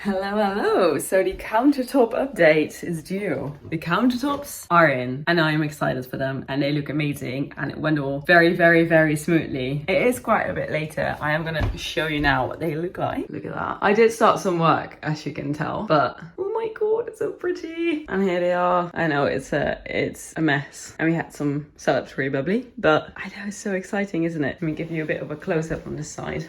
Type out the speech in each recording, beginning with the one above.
Hello, hello. So the countertop update is due. The countertops are in and I am excited for them and they look amazing and it went all very, very, very smoothly. It is quite a bit later. I am gonna show you now what they look like. Look at that. I did start some work, as you can tell, but oh my god, it's so pretty. And here they are. I know it's a mess and we had some setups really bubbly, but I know it's so exciting, isn't it? Let me give you a bit of a close-up on this side.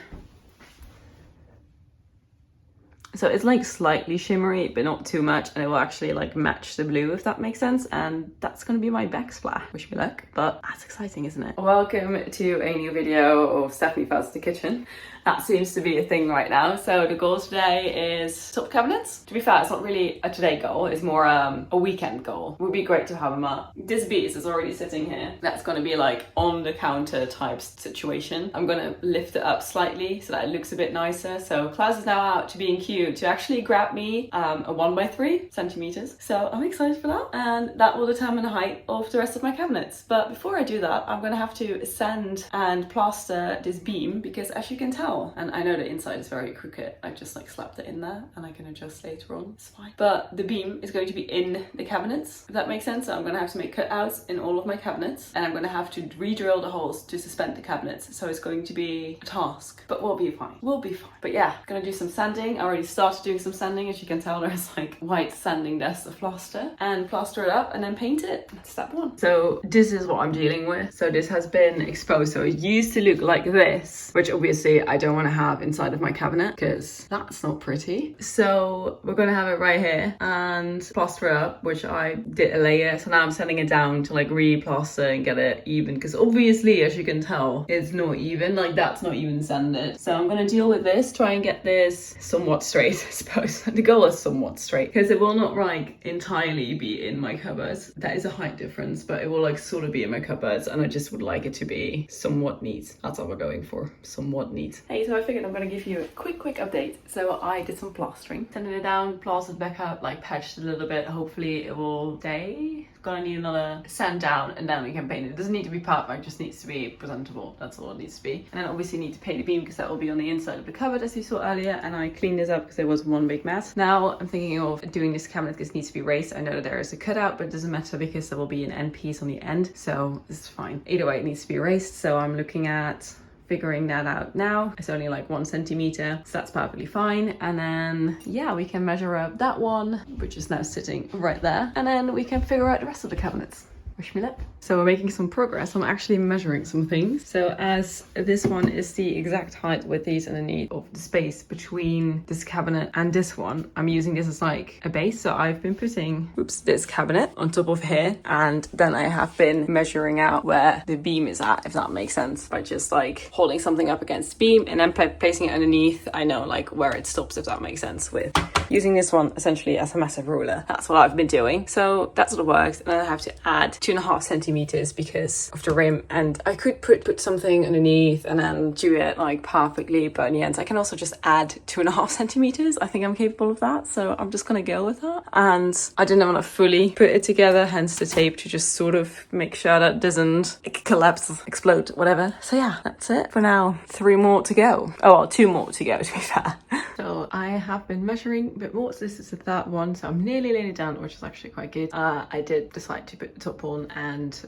So it's like slightly shimmery, but not too much, and it will actually like match the blue, if that makes sense. And that's gonna be my backsplash. Wish me luck, but that's exciting, isn't it? Welcome to a new video of Stephanie Fails the Kitchen. That seems to be a thing right now. So the goal today is top cabinets. To be fair, it's not really a today goal, it's more a weekend goal. It would be great to have them up. This piece is already sitting here. That's gonna be like on the counter type situation. I'm gonna lift it up slightly so that it looks a bit nicer. So Klaus is now out to being cute to actually grab me a 1x3 centimeters. So I'm excited for that. And that will determine the height of the rest of my cabinets. But before I do that, I'm gonna have to sand and plaster this beam because as you can tell, and I know the inside is very crooked, I just like slapped it in there and I can adjust later on, it's fine. But the beam is going to be in the cabinets, if that makes sense. So I'm gonna have to make cutouts in all of my cabinets and I'm gonna have to re-drill the holes to suspend the cabinets. So it's going to be a task, but we'll be fine. We'll be fine. But yeah, gonna do some sanding. I already started doing some sanding. As you can tell, there's like white sanding dust of plaster, and plaster it up and then paint it. That's step one. So this is what I'm dealing with. So this has been exposed. So it used to look like this, which obviously I don't want to have inside of my cabinet because that's not pretty. So we're gonna have it right here and plaster it up, which I did a layer. So now I'm sanding it down to like re-plaster and get it even, because obviously, as you can tell, it's not even, like that's not even sanded. So I'm gonna deal with this, try and get this somewhat straight, I suppose. The goal is somewhat straight because it will not like entirely be in my cupboards. That is a height difference, but it will like sort of be in my cupboards and I just would like it to be somewhat neat. That's what we're going for, somewhat neat. Hey, so I figured I'm gonna give you a quick update. So I did some plastering, sanded it down, plastered back up, like patched a little bit. Hopefully it will stay. Gonna need another sand down and then we can paint it. It doesn't need to be perfect, it just needs to be presentable. That's all it needs to be. And then obviously need to paint the beam because that will be on the inside of the cupboard as you saw earlier. And I cleaned this up because it was one big mess. Now I'm thinking of doing this cabinet because it needs to be raised. I know that there is a cutout, but it doesn't matter because there will be an end piece on the end. So it's fine. Either way, it needs to be raised. So I'm looking at figuring that out now. It's only like 1 centimeter, so that's perfectly fine. And then yeah, we can measure up that one, which is now sitting right there, and then we can figure out the rest of the cabinets. Wish me luck. So we're making some progress. I'm actually measuring some things. So as this one is the exact height with these underneath of the space between this cabinet and this one, I'm using this as like a base. So I've been putting, this cabinet on top of here. And then I have been measuring out where the beam is at, if that makes sense, by just like holding something up against the beam and then placing it underneath. I know like where it stops, if that makes sense, with using this one essentially as a massive ruler. That's what I've been doing. So that's what it works. And then I have to add 2.5 centimeters because of the rim, and I could put something underneath and then do it like perfectly, but in the end I can also just add 2.5 centimeters. I think I'm capable of that, so I'm just gonna go with that. And I didn't want to fully put it together, hence the tape to just sort of make sure that it doesn't collapse, explode, whatever. So yeah, that's it for now. 3 more to go. Oh well, 2 more to go, to be fair. So I have been measuring a bit more. So this is the third one, so I'm nearly laying it down, which is actually quite good. I did decide to put the top on and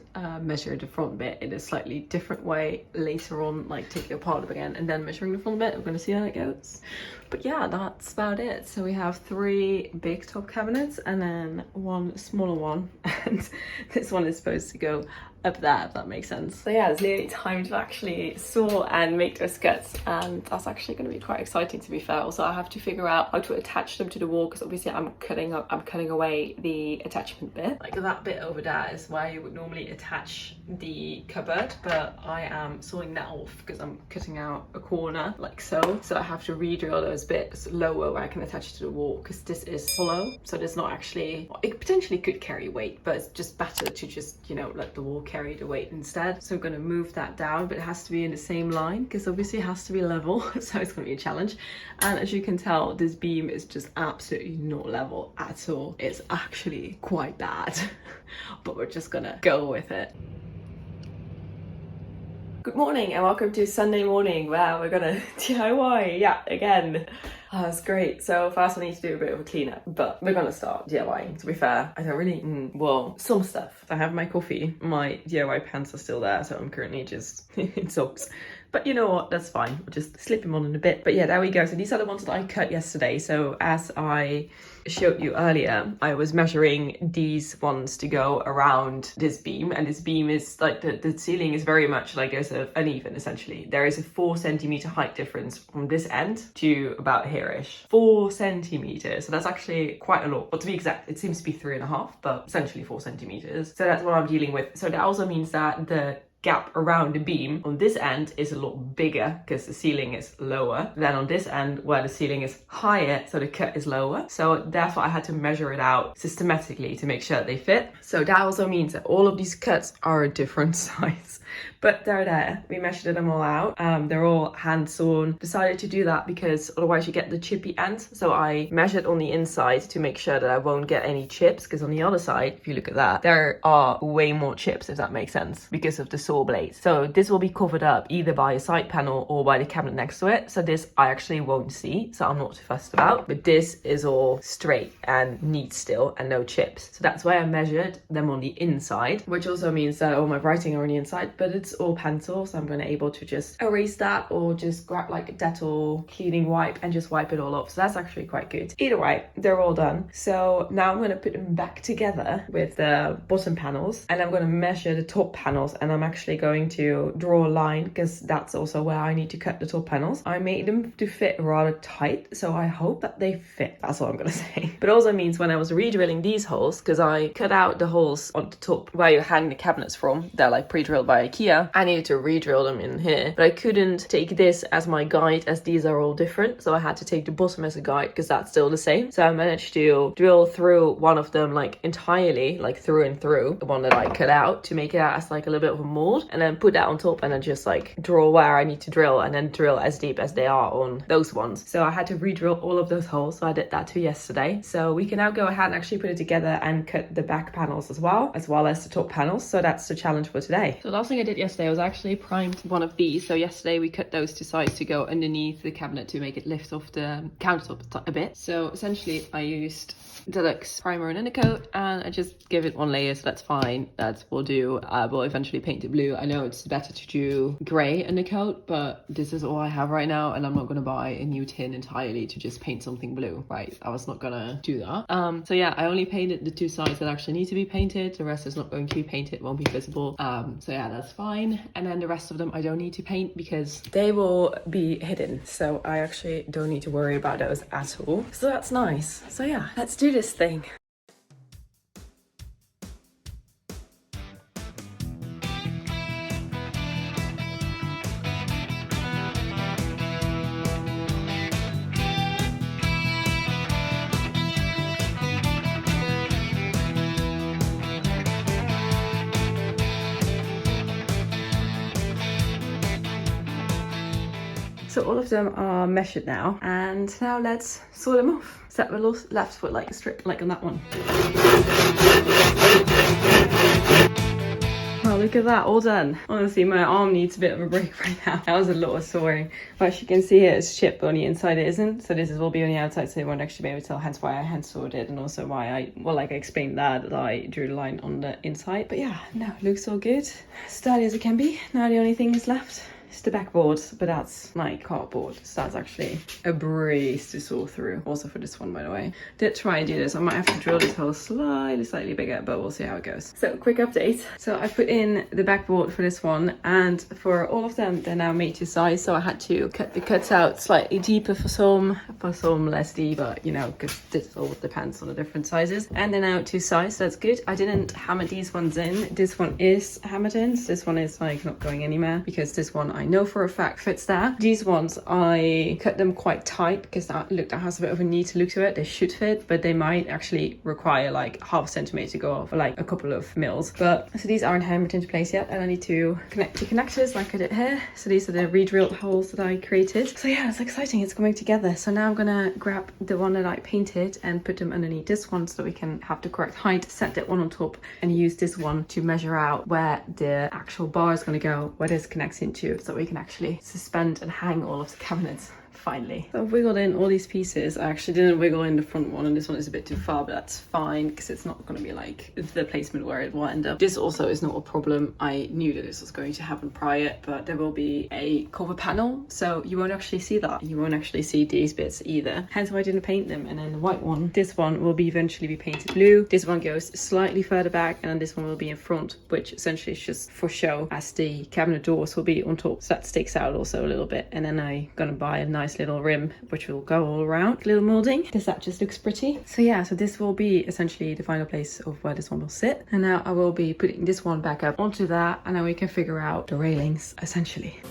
measure the front bit in a slightly different way later on, like take it apart again and then measuring the front bit. We're gonna see how it goes. But yeah, that's about it. So we have 3 big top cabinets and then 1 smaller one, and this one is supposed to go up there, if that makes sense. So yeah, it's nearly time to actually saw and make those cuts, and that's actually going to be quite exciting, to be fair. Also, I have to figure out how to attach them to the wall because obviously I'm cutting away the attachment bit. Like that bit over there is where you would normally attach the cupboard, but I am sawing that off because I'm cutting out a corner like so. So I have to re-drill those bits lower where I can attach it to the wall because this is hollow. So there's not actually, it potentially could carry weight, but it's just better to just, you know, let the wall carry the weight instead. So I'm going to move that down, but it has to be in the same line because obviously it has to be level. So it's going to be a challenge. And as you can tell, this beam is just absolutely not level at all. It's actually quite bad, but we're just gonna go with it. Good morning and welcome to Sunday morning where we're gonna DIY, yeah, again. Oh, that's great. So first I need to do a bit of a cleanup, but we're gonna start DIYing. To be fair, I don't really, well, some stuff. I have my coffee, my DIY pants are still there, so I'm currently just in socks. But you know what, that's fine. We'll just slip them on in a bit. But yeah, there we go. So these are the ones that I cut yesterday. So as I showed you earlier, I was measuring these ones to go around this beam, and this beam is like the ceiling is very much like there's a uneven essentially. There is a 4 centimeter height difference from this end to about here-ish. 4 centimeters. So that's actually quite a lot. But to be exact, it seems to be 3.5, but essentially 4 centimeters. So that's what I'm dealing with. So that also means that the gap around the beam on this end is a lot bigger because the ceiling is lower than on this end where the ceiling is higher, so the cut is lower. So therefore I had to measure it out systematically to make sure that they fit. So that also means that all of these cuts are a different size, but they're there. We measured them all out. They're all hand sawn. Decided to do that because otherwise you get the chippy ends. So I measured on the inside to make sure that I won't get any chips, because on the other side, if you look at that, there are way more chips, if that makes sense, because of the saw blades. So this will be covered up either by a side panel or by the cabinet next to it. So this I actually won't see, so I'm not too fussed about. But this is all straight and neat still and no chips. So that's why I measured them on the inside, which also means that all my writing are on the inside, but it's all pencil, so I'm going to able to just erase that or just grab like a Dettol cleaning wipe and just wipe it all off. So that's actually quite good. Either way, they're all done. So now I'm going to put them back together with the bottom panels, and I'm going to measure the top panels, and I'm actually going to draw a line because that's also where I need to cut the top panels. I made them to fit rather tight, so I hope that they fit. That's all I'm going to say. But also means when I was re-drilling these holes, because I cut out the holes on the top where you hang the cabinets from, they're like pre-drilled by IKEA. I needed to re-drill them in here, but I couldn't take this as my guide as these are all different, so I had to take the bottom as a guide because that's still the same. So I managed to drill through one of them like entirely, like through and through, the one that I cut out, to make it out as like a little bit of a mold, and then put that on top and then just like draw where I need to drill and then drill as deep as they are on those ones. So I had to re-drill all of those holes, so I did that too yesterday. So we can now go ahead and actually put it together and cut the back panels as well as the top panels. So that's the challenge for today. So the last thing I did yesterday was actually primed one of these. So yesterday we cut those to size to go underneath the cabinet to make it lift off the countertop a bit. So essentially I used Deluxe primer and undercoat, and I just give it one layer, so that's fine. That will do. I will eventually paint it blue. I know it's better to do grey undercoat, but this is all I have right now, and I'm not going to buy a new tin entirely to just paint something blue, right? I was not gonna do that. So yeah, I only painted the two sides that actually need to be painted. The rest is not going to be painted, won't be visible. So yeah, that's fine. And then the rest of them I don't need to paint because they will be hidden, so I actually don't need to worry about those at all. So that's nice. So yeah, let's do this thing. So all of them are measured now, and now let's sort them off. So we're left with like a strip like on that one. Wow, look at that, all done. Honestly, my arm needs a bit of a break right now. That was a lot of sawing. But as you can see here, it's chipped, but on the inside it isn't. So this will be on the outside, so you won't actually be able to tell, hence why I hand sawed it, and also why I explained that I drew the line on the inside. But yeah, no, looks all good. Sturdy as it can be. Now the only thing is left is the backboard, but that's like cardboard, so that's actually a breeze to saw through. Also for this one, by the way. Did try and do this. I might have to drill this hole slightly bigger, but we'll see how it goes. So quick update. So I put in the backboard for this one, and for all of them they're now made to size, so I had to cut the cuts out slightly deeper for some less deep, but you know, because this all depends on the different sizes. And they're now to size, so that's good. I didn't hammer these ones in. This one is hammered in, so this one is like not going anywhere, because this one I know for a fact fits there. These ones I cut them quite tight because that has a bit of a neat look to it. They should fit, but they might actually require like half a centimeter to go off, or like a couple of mils. But so these aren't hammered into place yet, and I need to connect the connectors like I did here. So these are the re-drilled holes that I created. So yeah, it's exciting. It's coming together. So now I'm gonna grab the one that I painted and put them underneath this one so that we can have the correct height, set that one on top, and use this one to measure out where the actual bar is going to go, where this connects into, so we can actually suspend and hang all of the cabinets finally. So I've wiggled in all these pieces. I actually didn't wiggle in the front one, and this one is a bit too far, but that's fine because it's not going to be like the placement where it will end up. This also is not a problem. I knew that this was going to happen prior, but there will be a cover panel, so you won't actually see that. You won't actually see these bits either. Hence why I didn't paint them. And then the white one, this one will be eventually be painted blue. This one goes slightly further back, and then this one will be in front, which essentially is just for show, as the cabinet doors will be on top, so that sticks out also a little bit. And then I'm gonna buy a nice little rim which will go all around, little molding, because that just looks pretty. So yeah, so this will be essentially the final place of where this one will sit. And now I will be putting this one back up onto that, and then we can figure out the railings essentially.